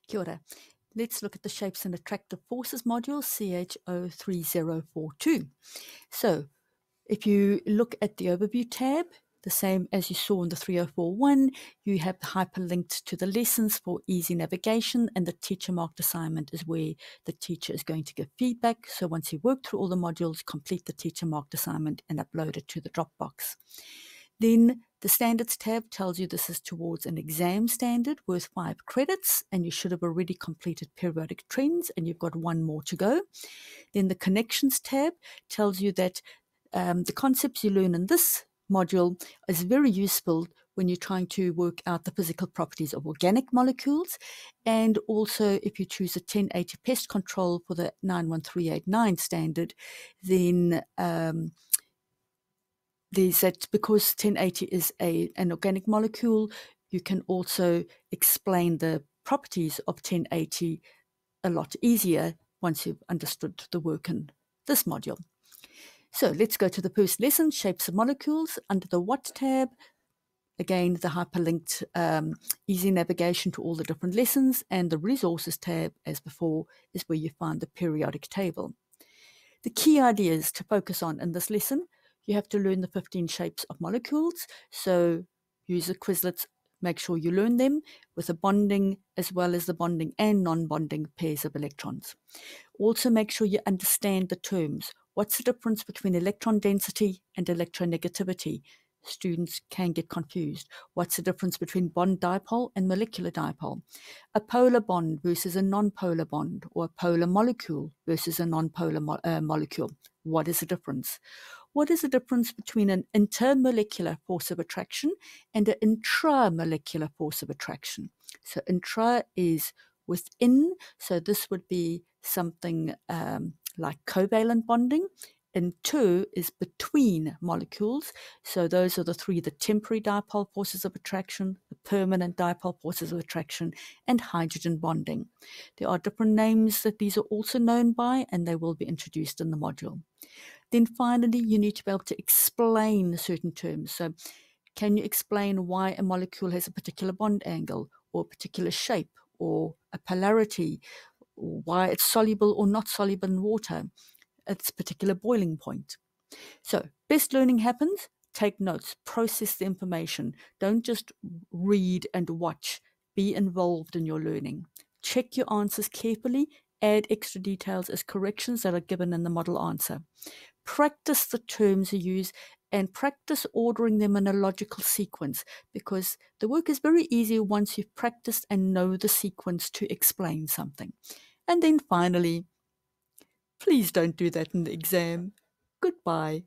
Kia ora. Let's look at the Shapes and Attractive Forces module, CHO3042. So, if you look at the overview tab, the same as you saw in the 3041, you have hyperlinked to the lessons for easy navigation, and the teacher marked assignment is where the teacher is going to give feedback. So once you work through all the modules, complete the teacher marked assignment and upload it to the Dropbox. Then the standards tab tells you this is towards an exam standard worth 5 credits, and you should have already completed periodic trends, and you've got one more to go. Then the connections tab tells you that the concepts you learn in this module is very useful when you're trying to work out the physical properties of organic molecules. And also, if you choose a 1080 pest control for the 91389 standard, then there's that because 1080 is an organic molecule, you can also explain the properties of 1080 a lot easier once you've understood the work in this module. So let's go to the first lesson, Shapes of Molecules. Under the What tab, again, the hyperlinked easy navigation to all the different lessons, and the Resources tab, as before, is where you find the periodic table. The key ideas to focus on in this lesson: you have to learn the 15 shapes of molecules, so use the Quizlets, make sure you learn them with the bonding as well as the bonding and non-bonding pairs of electrons. Also make sure you understand the terms. What's the difference between electron density and electronegativity? Students can get confused. What's the difference between bond dipole and molecular dipole? A polar bond versus a non-polar bond, or a polar molecule versus a non-polar molecule. What is the difference? What is the difference between an intermolecular force of attraction and an intramolecular force of attraction? So intra is within, so this would be something like covalent bonding. Inter is between molecules, so those are the three: the temporary dipole forces of attraction, the permanent dipole forces of attraction, and hydrogen bonding. There are different names that these are also known by, and they will be introduced in the module. Then finally, you need to be able to explain certain terms. So can you explain why a molecule has a particular bond angle, or a particular shape, or a polarity, or why it's soluble or not soluble in water, its particular boiling point? So best learning happens. Take notes, process the information. Don't just read and watch. Be involved in your learning. Check your answers carefully. Add extra details as corrections that are given in the model answer. Practice the terms you use and practice ordering them in a logical sequence, because the work is very easy once you've practiced and know the sequence to explain something. And then finally, please don't do that in the exam. Goodbye.